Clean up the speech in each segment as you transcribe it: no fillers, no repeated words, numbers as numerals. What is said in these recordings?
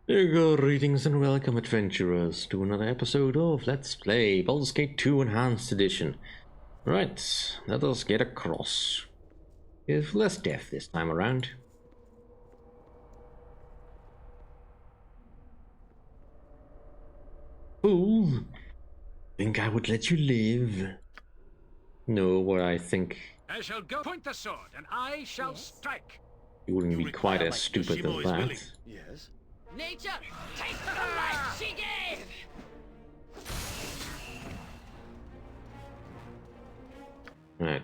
Greetings and welcome, adventurers, to another episode of Let's Play Baldur's Gate 2 Enhanced Edition. Right, let us get across. With less death this time around. Fool! Think I would let you live? No, what I think I shall go point the sword, and I shall strike. you wouldn't be quite as stupid as that. Yes. Nature, take the life she gave! Right.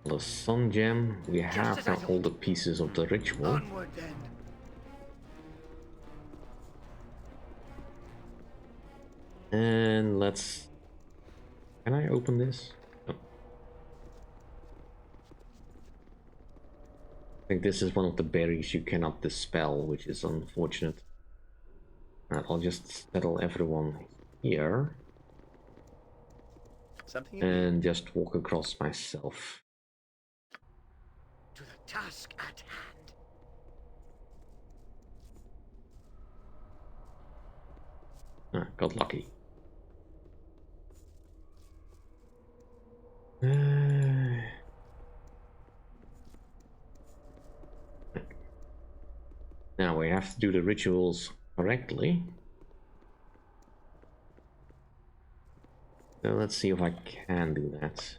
The Sun Gem, we have now all the pieces of the ritual. Onward then. And let's... Can I open this? No. I think this is one of the berries you cannot dispel, which is unfortunate. Right, I'll just settle everyone here. Something And just walk across myself. to the task at hand. Ah, got lucky. Now we have to do the rituals correctly. So let's see if I can do that.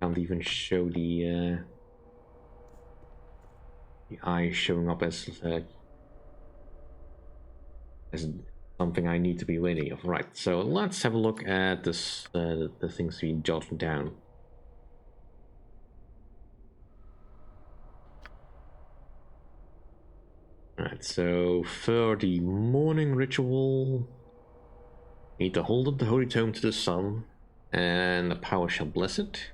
Can't even show the eye showing up as something I need to be ready of. Right, so let's have a look at this, the things we jotted down. Right, so for the morning ritual, need to hold up the holy tome to the sun, and the power shall bless it.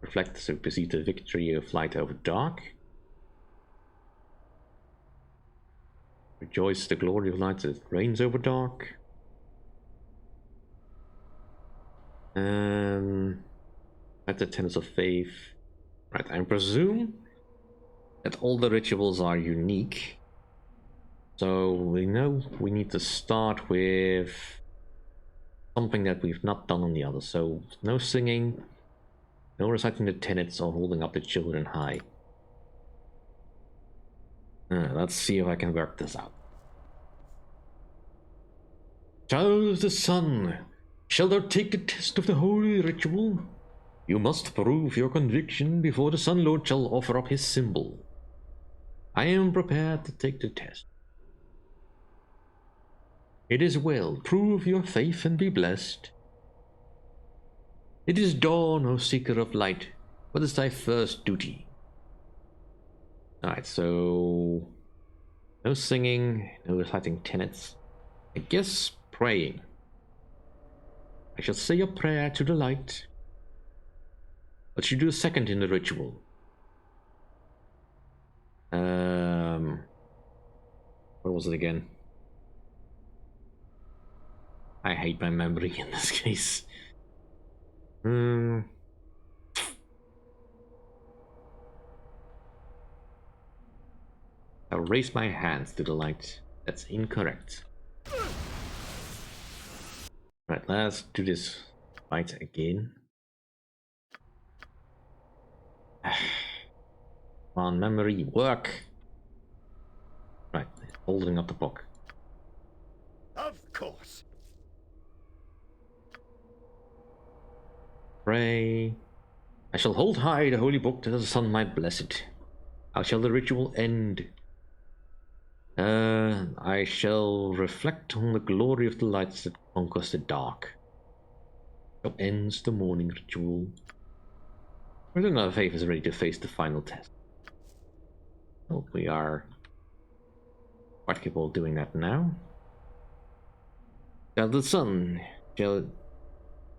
Reflect so perceive the victory of light over dark. Rejoice the glory of light that reigns over dark. At the tenets of faith. Right, I presume that all the rituals are unique. So we know we need to start with something that we've not done on the others. So no singing, no reciting the tenets or holding up the children high. Let's see if I can work this out. Child of the sun, shalt thou take the test of the holy ritual? You must prove your conviction before the Sun Lord shall offer up his symbol. I am prepared to take the test. It is well, prove your faith and be blessed. It is dawn, O seeker of light. What is thy first duty? Alright, so no singing, no reciting tenets. I guess praying. I shall say a prayer to the light. What should you do a second in the ritual? What was it again? I hate my memory in this case. I'll raise my hands to the light. That's incorrect. Right, let's do this fight again. Come on, memory, work! Right, holding up the book. Of course. Pray. I shall hold high the holy book that the sun might bless it. How shall the ritual end? I shall reflect on the glory of the lights that conquers the dark. So ends the morning ritual. Whether or not Faith is ready to face the final test. Well, we are quite capable of doing that now. Child of the sun, shall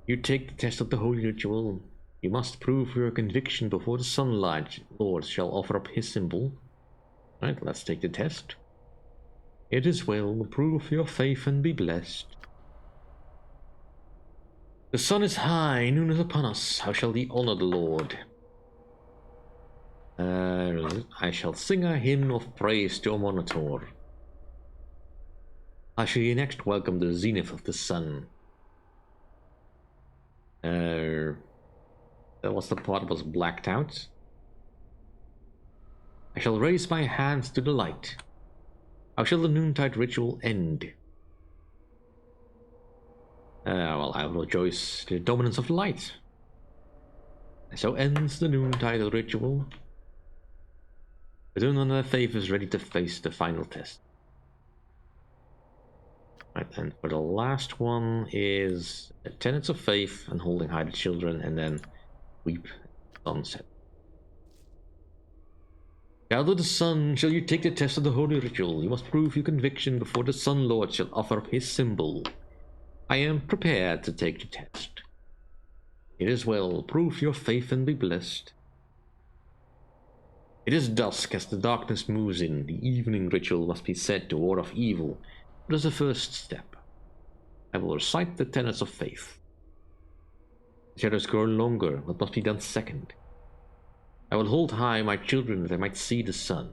you take the test of the holy ritual? You must prove your conviction before the sunlight Lord shall offer up his symbol. Right, let's take the test. It is well, prove your faith and be blessed. The sun is high, noon is upon us. How shall we honor the Lord? I shall sing a hymn of praise to Monitor. I shall next welcome the zenith of the sun. That was the part that was blacked out. I shall raise my hands to the light. How shall the noontide ritual end? Well, I will rejoice the dominance of light. And so ends the noontide ritual. But none of their faith is ready to face the final test. Right, and for the last one is tenets of faith and holding high the children, and then weep sunset. Gather the sun, shall you take the test of the holy ritual? You must prove your conviction before the Sun Lord shall offer up his symbol. I am prepared to take the test. It is well, prove your faith and be blessed. It is dusk as the darkness moves in. The evening ritual must be said to ward off evil. But as a first step, I will recite the tenets of faith. The shadows grow longer, what must be done second? I will hold high my children that they might see the sun.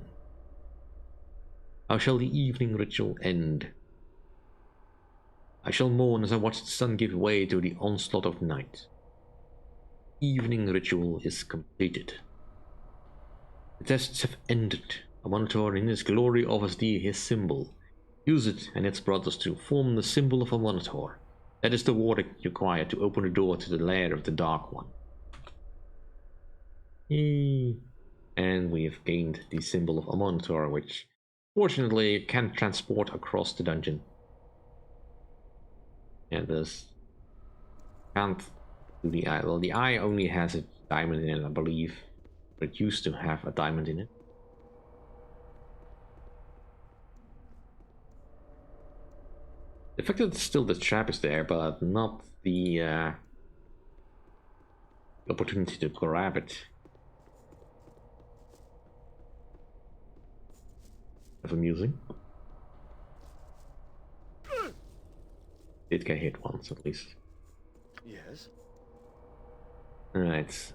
How shall the evening ritual end? I shall mourn as I watch the sun give way to the onslaught of night. Evening ritual is completed. The tests have ended. A monitor in his glory offers thee his symbol. Use it and its brothers to form the symbol of a monitor. That is the ward required to open the door to the lair of the Dark One. Yay. And we have gained the symbol of a monitor, which fortunately can transport across the dungeon. Yeah, this can't do the eye. Well, the eye only has a diamond in it, I believe. But it used to have a diamond in it. The fact that still the trap is there, but not the opportunity to grab it. That's amusing. Did get hit once at least. Yes. Alright.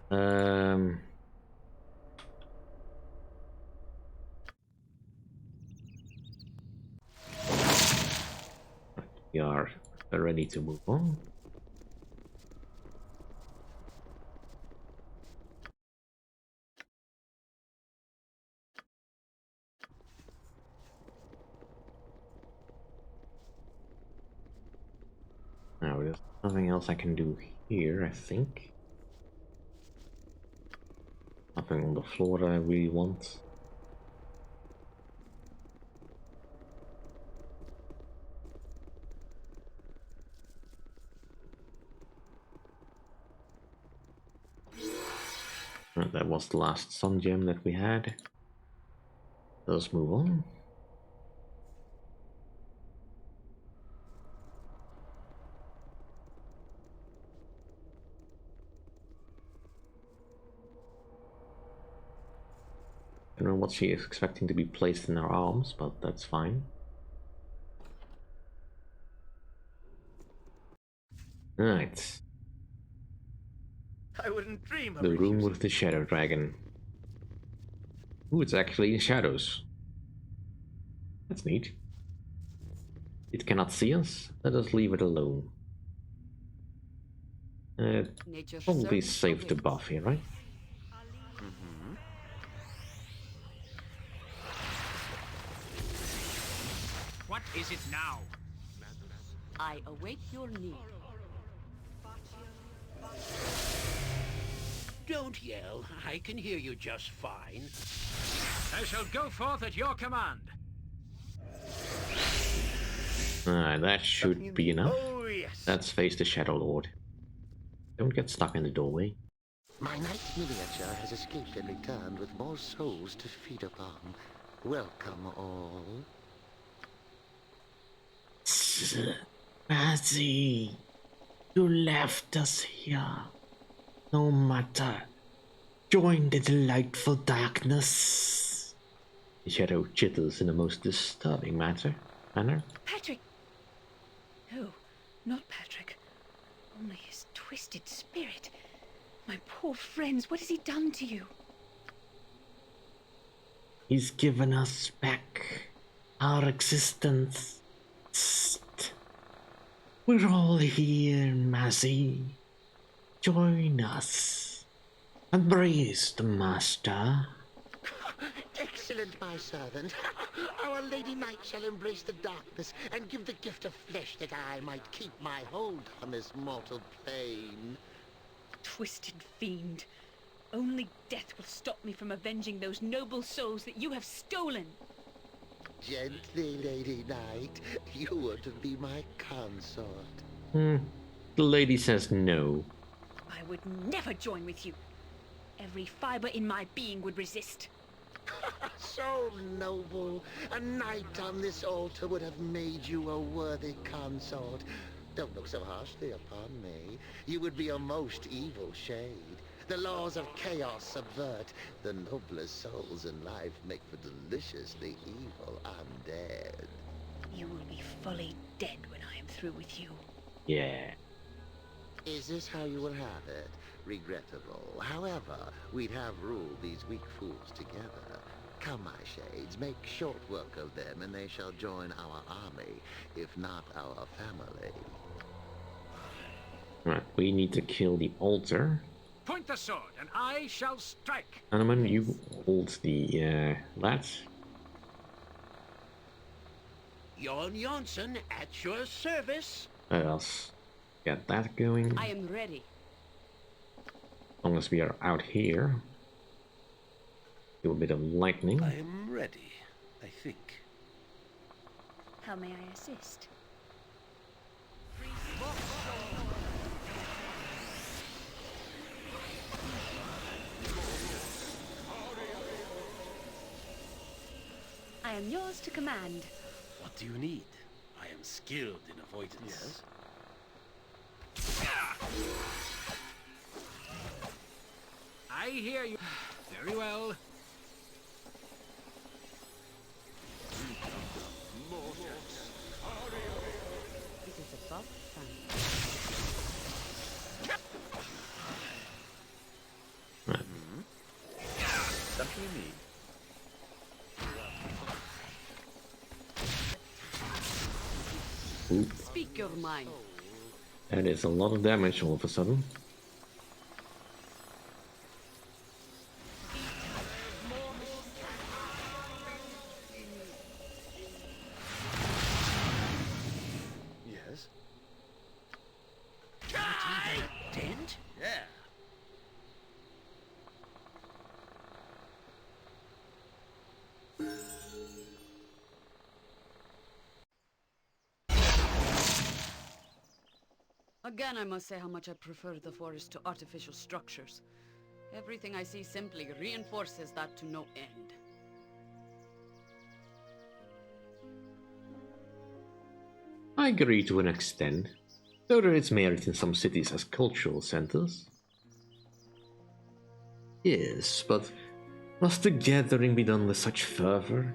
We are ready to move on. Now there's nothing else I can do here, I think. Nothing on the floor that I really want. That was the last sun gem that we had. Let's move on. I don't know what she is expecting to be placed in her arms, but that's fine. Right. I wouldn't dream of The room refusing. with the shadow dragon. Ooh, it's actually in shadows. That's neat. It cannot see us. Let us leave it alone. Nature's Probably servant safe to awaits. buff here, right? What is it now? I await your need. Don't yell. I can hear you just fine. I shall go forth at your command. Alright, that should be enough. Oh, yes. Let's face the Shadow Lord. Don't get stuck in the doorway. My knight miniature has escaped and returned with more souls to feed upon. Welcome all. Nazi, you left us here. No matter. Join the delightful darkness. The shadow chitters in the most disturbing manner. Patrick! No, not Patrick. Only his twisted spirit. My poor friends, what has he done to you? He's given us back our existence. Psst. We're all here, Mazzy. Join us. Embrace the master. Excellent, my servant. Our Lady Night shall embrace the darkness and give the gift of flesh that I might keep my hold on this mortal plane. Twisted fiend. Only death will stop me from avenging those noble souls that you have stolen. Gently, Lady Night. You were to be my consort. The lady says no. I would never join with you. Every fiber in my being would resist. So noble. A knight on this altar would have made you a worthy consort. Don't look so harshly upon me. You would be a most evil shade. The laws of chaos subvert. The noblest souls in life make for deliciously evil undead. You will be fully dead when I am through with you. Yeah. Is this how you will have it? Regrettable. However, we'd have ruled these weak fools together. Come, my shades, make short work of them, and they shall join our army, if not our family. Right, we need to kill the altar. Point the sword, and I shall strike. Hanuman, you hold the latch. Jon Jonsson at your service. Let us get that going. I am ready. As long as we are out here. Do a bit of lightning. I am ready, I think. How may I assist? I am yours to command. What do you need? I am skilled in avoidance. Yes? I hear you. Very well. It is above fun. Something you need. Oop. Speak your mind. That is a lot of damage all of a sudden. Yes? Not even a dent? Yeah. Again, I must say how much I prefer the forest to artificial structures. Everything I see simply reinforces that to no end. I agree to an extent, though there is merit in some cities as cultural centers. Yes, but must the gathering be done with such fervor?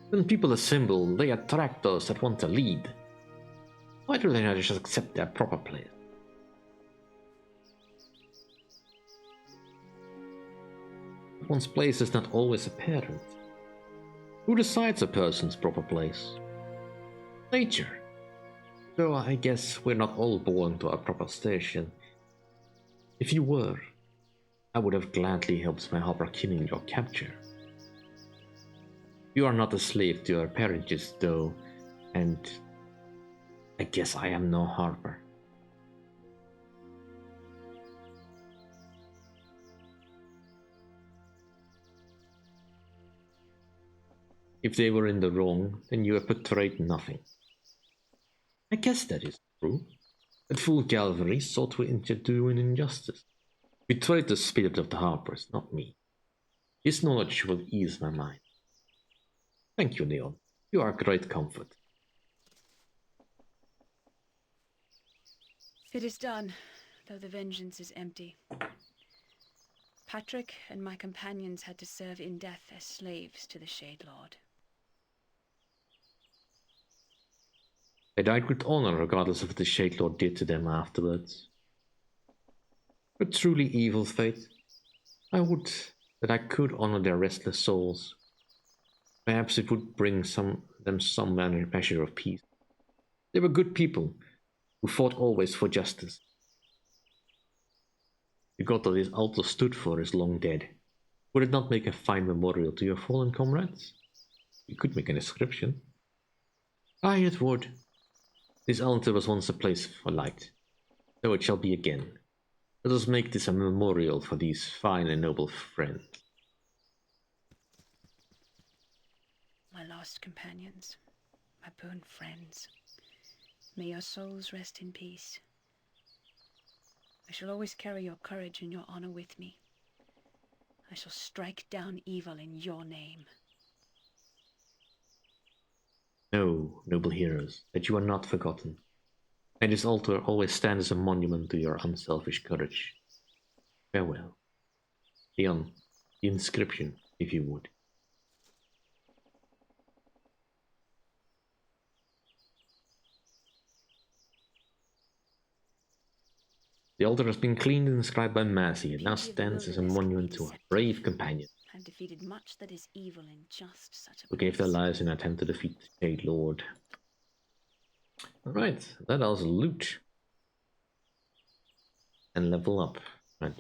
When people assemble, they attract those that want to lead. Why do they not just accept their proper place? One's place is not always apparent. Who decides a person's proper place? Nature. Though I guess we're not all born to our proper station. If you were, I would have gladly helped my Harper kin in your capture. You are not a slave to your parentage, though, and I guess I am no Harper. If they were in the wrong, then you have betrayed nothing. I guess that is true. That fool Calvary sought to do an injustice. Betrayed the spirit of the Harpers, not me. His knowledge will ease my mind. Thank you, Neon. You are a great comfort. It is done, though the vengeance is empty. Patrick and my companions had to serve in death as slaves to the Shade Lord. They died with honor regardless of what the Shade Lord did to them afterwards. but truly evil fate. I would that I could honor their restless souls. Perhaps it would bring them some measure of peace. They were good people who fought always for justice. The god that this altar stood for is long dead. Would it not make a fine memorial to your fallen comrades? You could make an inscription. Aye, it would. This altar was once a place for light, so it shall be again. Let us make this a memorial for these fine and noble friends. My lost companions, my boon friends, may your souls rest in peace. I shall always carry your courage and your honor with me. I shall strike down evil in your name. Know, noble heroes, that you are not forgotten. May this altar always stand as a monument to your unselfish courage. Farewell. Leon, the inscription, if you would. The altar has been cleaned and inscribed by Massey. It now stands as a monument to our brave companion I've defeated much that is evil in just such a who gave their place. lives in an attempt to defeat the Shade Lord. Alright, that was loot. And level up. Right.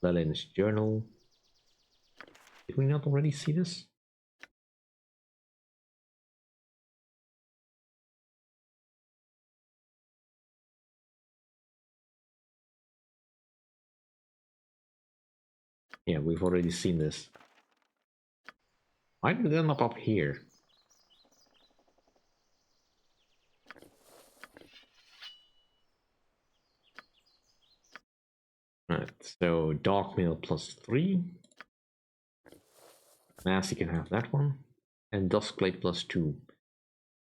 Lelin's journal. Did we not already see this? Yeah, we've already seen this. Why did it end up here? Right, so Dark Mail +3. Massey can have that one. And Duskblade +2.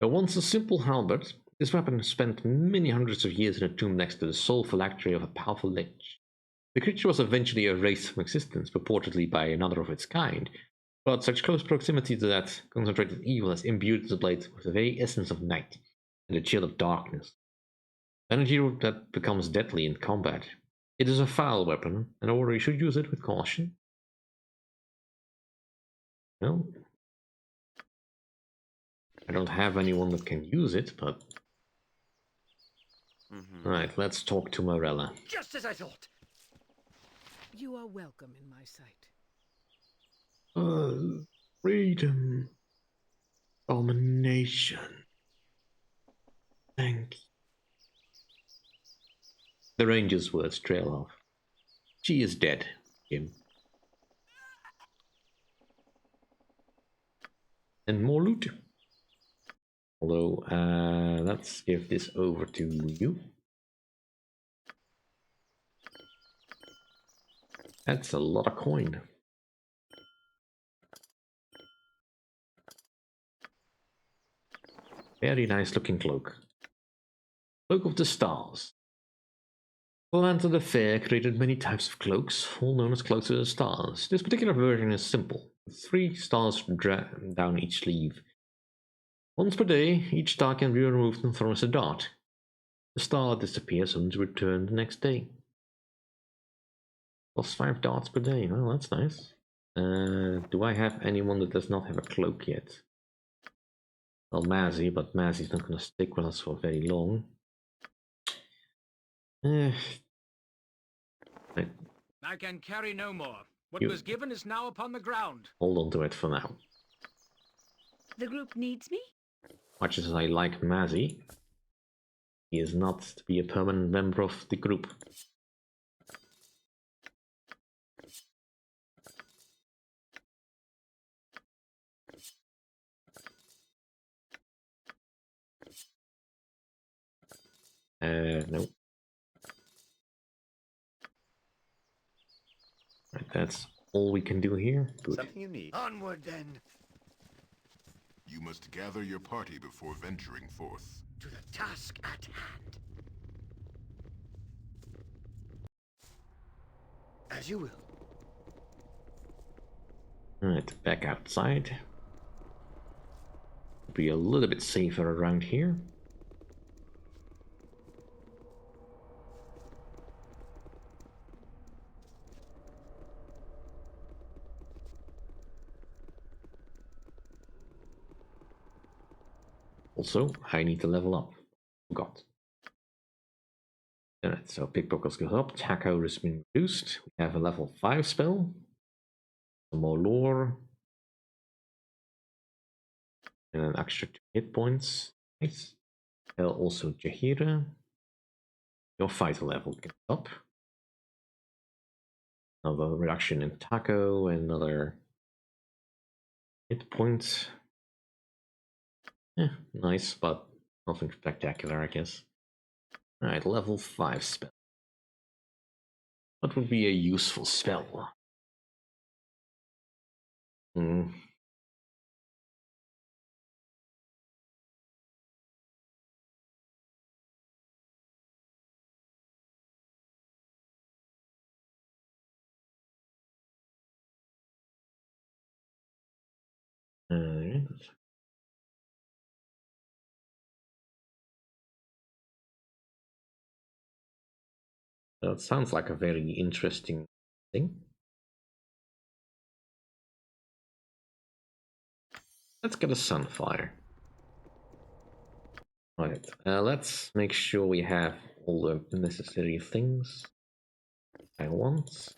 Though once a simple halberd, this weapon spent many hundreds of years in a tomb next to the soul phylactery of a powerful lich. The creature was eventually erased from existence, purportedly by another of its kind, but such close proximity to that concentrated evil has imbued the blade with the very essence of night and the chill of darkness. Energy that becomes deadly in combat. It is a foul weapon, and a warrior should use it with caution. Well, I don't have anyone that can use it, but... Right, let's talk to Morella. Just as I thought. You are welcome in my sight. Freedom. Domination. Thank you. The ranger's words trail off. She is dead, Jim. And more loot. Although, let's give this over to you. That's a lot of coin. Very nice looking cloak. Cloak of the Stars. The Land of the Fair created many types of cloaks, all known as Cloaks of the Stars. This particular version is simple, with 3 stars down each sleeve. Once per day, each star can be removed and thrown as a dart. The star disappears only to return the next day. +5 darts per day, well that's nice. Do I have anyone that does not have a cloak yet? Well, Mazzy, but Mazzy's not going to stick with us for very long. I can carry no more. What was given is now upon the ground. Hold on to it for now. The group needs me? Much as I like Mazzy, he is not to be a permanent member of the group. No. Right, that's all we can do here. Good. Something you need. Onward then, You must gather your party before venturing forth. to the task at hand. As you will. Alright, back outside. Be a little bit safer around here. Also, I need to level up. Forgot. Alright, so pickpockets goes up, taco has been reduced. We have a level 5 spell. Some more lore. And an extra 2 hit points. Nice. Also Jahira. Your fighter level gets up. Another reduction in taco, another hit point. Yeah, nice, but nothing spectacular, I guess. Alright, level 5 spell. What would be a useful spell? Hmm. Alright. So it sounds like a very interesting thing. Let's get a Sunfire. Alright, let's make sure we have all the necessary things I want.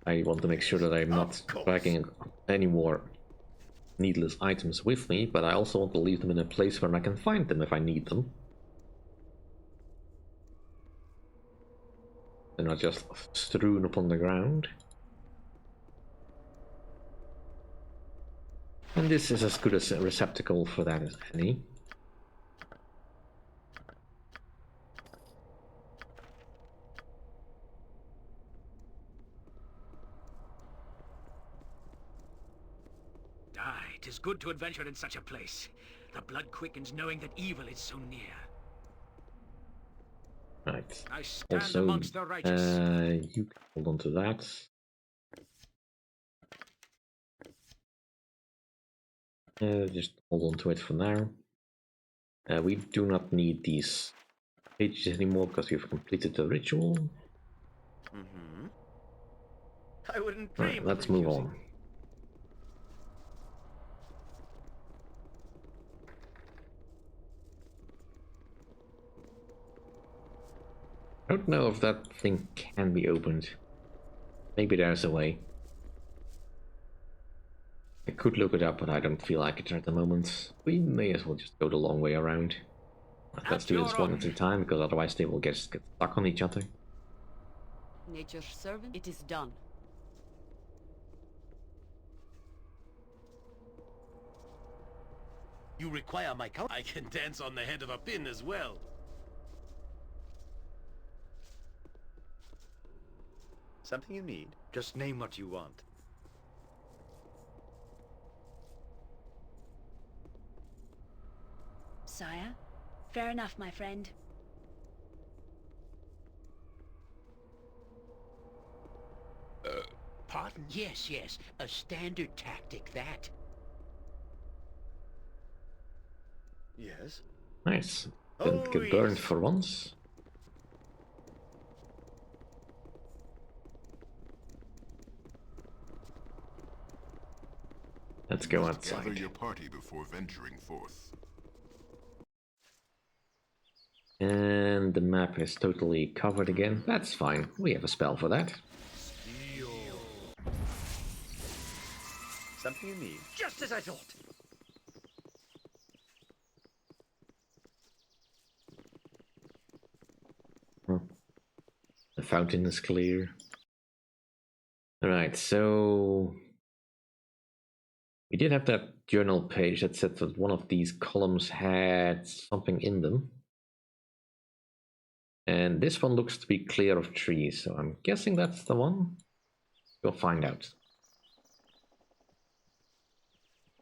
I want to make sure that I'm not dragging any more needless items with me, but I also want to leave them in a place where I can find them if I need them. They're not just strewn upon the ground. And this is as good a receptacle for that as any. Aye, 'tis good to adventure in such a place. The blood quickens knowing that evil is so near. Right. I stand Also, amongst the righteous. you can hold on to that. Just hold on to it for now. We do not need these pages anymore because we've completed the ritual. Mm-hmm. I wouldn't Right, dream let's of move refusing. on. I don't know if that thing can be opened. Maybe there's a way. I could look it up, but I don't feel like it at the moment. We may as well just go the long way around. Let's do this one at a time, because otherwise they will get stuck on each other. Nature's servant, it is done. You require my count? I can dance on the head of a pin as well. Something you need? Just name what you want. Sire? Fair enough, my friend. Pardon? Yes, yes. A standard tactic, that. Yes? Nice. Didn't get burned for once. Let's go outside. Gather your party before venturing forth. And the map is totally covered again. That's fine. We have a spell for that. Something you need? Just as I thought. The fountain is clear. Alright, so we did have that journal page that said that one of these columns had something in them. And this one looks to be clear of trees, so I'm guessing that's the one. We'll find out.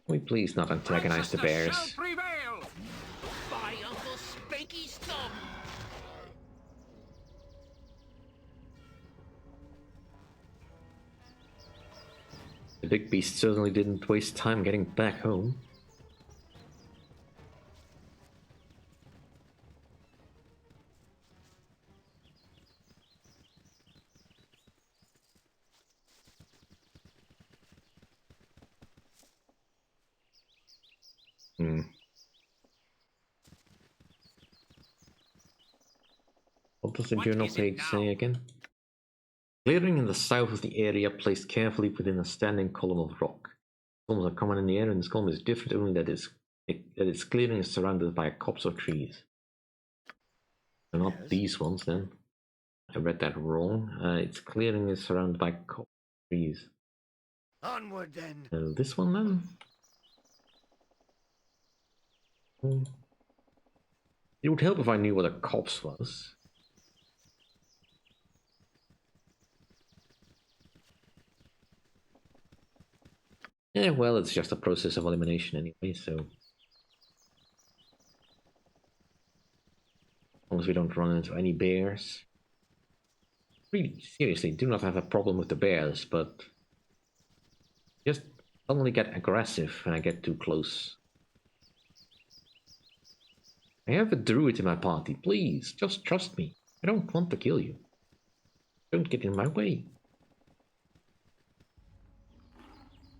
Can we please not antagonize the bears? Shall prevail. By Uncle Spanky's thumb. The big beast certainly didn't waste time getting back home. What does the What journal is it page now? say again? Clearing in the south of the area placed carefully within a standing column of rock. Columns are common in the area, and this column is different only that its clearing is surrounded by a copse of trees. So not Yes. these ones then. I read that wrong. Its clearing is surrounded by copse of trees. Onward then. This one then? It would help if I knew what a copse was. Yeah, well, it's just a process of elimination anyway, so... As long as we don't run into any bears. Really, seriously, do not have a problem with the bears, but... just suddenly get aggressive when I get too close. I have a druid in my party, please, just trust me. I don't want to kill you. Don't get in my way.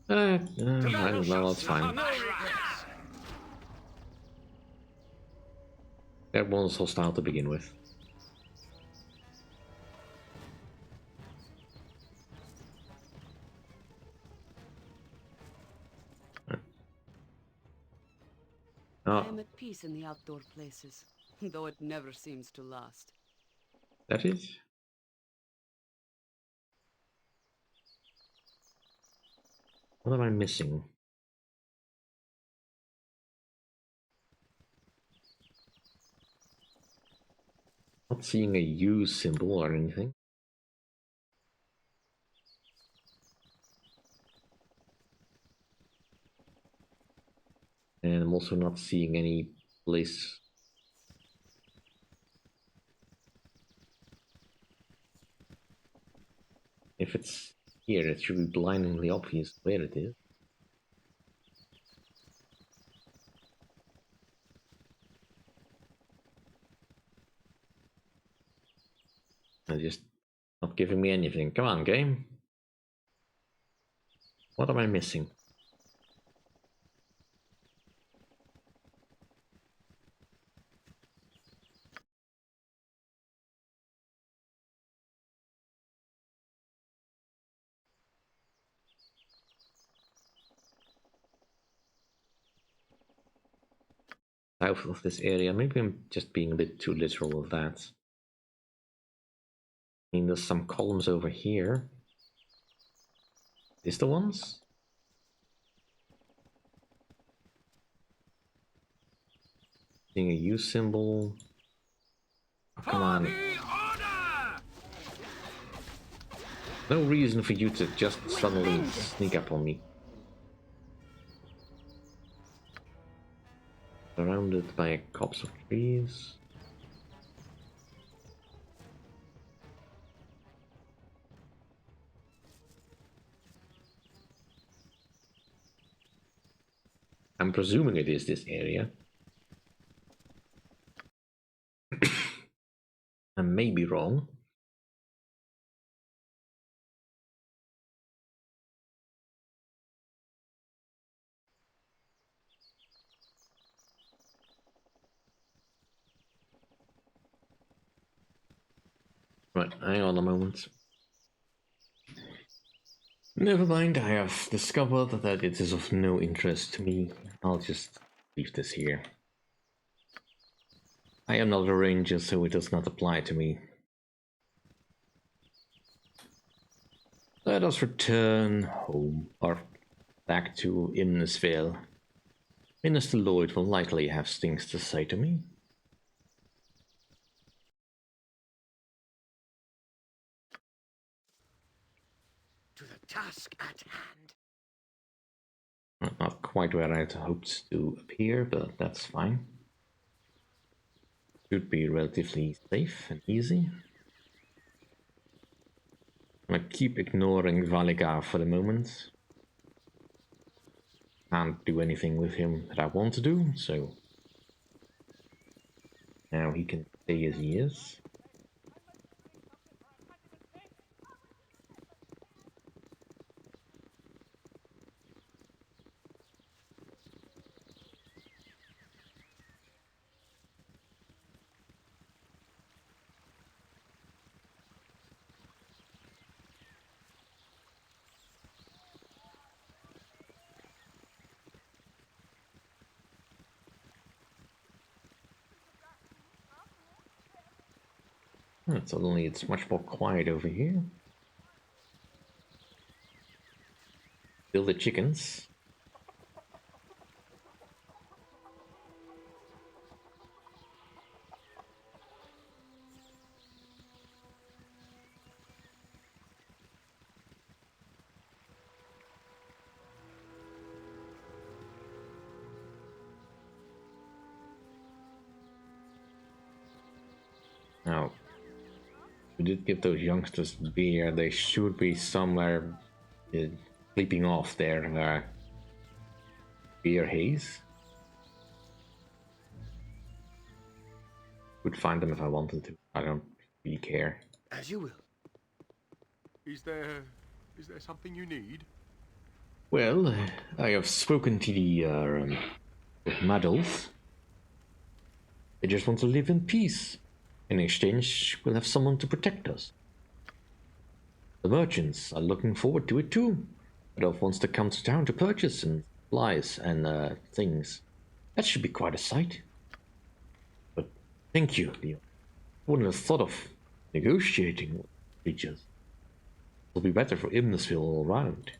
Well, that's fine. That one's hostile to begin with. I am at peace in the outdoor places, though it never seems to last. That is? What am I missing? Not seeing a U symbol or anything. And I'm also not seeing any place. If it's here, it should be blindingly obvious where it is. And just not giving me anything. Come on, game. What am I missing? South of this area. Maybe I'm just being a bit too literal with that. I mean, there's some columns over here. Is the ones? Seeing a U symbol. Oh, come on. No reason for you to just suddenly sneak up on me. Surrounded by a copse of trees. I'm presuming it is this area. I may be wrong. Right, hang on a moment. Never mind, I have discovered that it is of no interest to me. I'll just leave this here. I am not a ranger, so it does not apply to me. Let us return home, or back to Innisfail. Minister Lloyd will likely have things to say to me. To the task at hand. Not quite where I'd hoped to appear, but that's fine. Should be relatively safe and easy. I'm gonna keep ignoring Valigar for the moment. Can't do anything with him that I want to do, so now he can stay as he is. Suddenly it's much more quiet over here. Still the chickens. Now, we did give those youngsters beer. They should be somewhere sleeping off their beer haze. Would find them if I wanted to. I don't really care. As you will. Is there something you need? Well, I have spoken to the Muddles. They just want to live in peace. In exchange, we'll have someone to protect us. The merchants are looking forward to it too. Adolf wants to come to town to purchase some supplies and things. That should be quite a sight. But thank you, Leo. I wouldn't have thought of negotiating with creatures. It'll be better for Imnesville all round.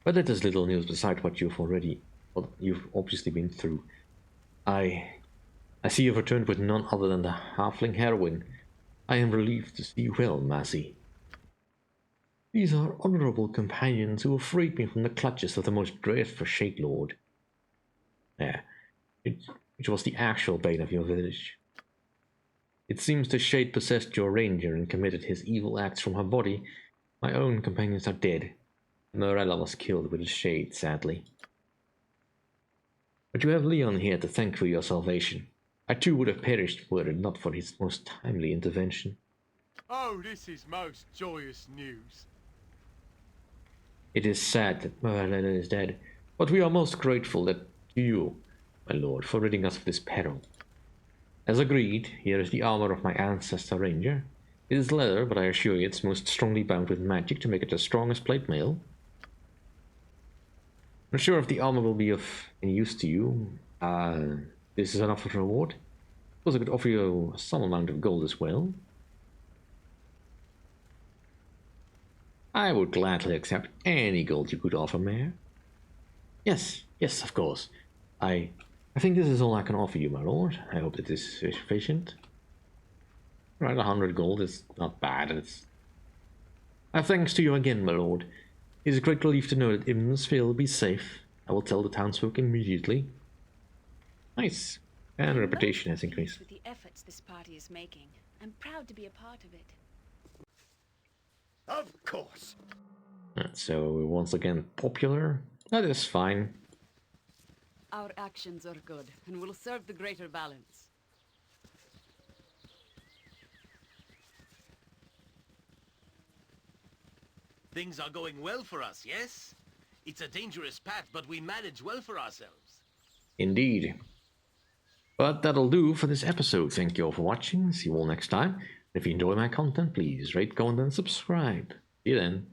But that is little news beside what you've obviously been through. I see you've returned with none other than the halfling heroine. I am relieved to see you well, Massey. These are honorable companions who have freed me from the clutches of the most dreadful Shade Lord. Which was the actual bane of your village. It seems the Shade possessed your ranger and committed his evil acts from her body. My own companions are dead. Morella was killed with the Shade, sadly. But you have Leon here to thank for your salvation. I too would have perished were it not for his most timely intervention. Oh, this is most joyous news. It is sad that Morella is dead, but we are most grateful to you, my lord, for ridding us of this peril. As agreed, here is the armor of my ancestor ranger. It is leather, but I assure you it's most strongly bound with magic to make it as strong as plate mail. I'm not sure if the armor will be of any use to you. This is an offer for reward. Of course, I could offer you some amount of gold as well. I would gladly accept any gold you could offer, Mayor. Yes, of course. I think this is all I can offer you, my lord. I hope that this is sufficient. Right, 100 gold is not bad. Thanks to you again, my lord. It is a great relief to know that Imnesville will be safe. I will tell the townsfolk immediately. Nice. And reputation has increased. With the efforts this party is making. I'm proud to be a part of it. Of course. So once again popular. That is fine. Our actions are good and will serve the greater balance. Things are going well for us, yes? It's a dangerous path, but we manage well for ourselves. Indeed. But that'll do for this episode. Thank you all for watching. See you all next time. If you enjoy my content, please rate, comment, and subscribe. See you then.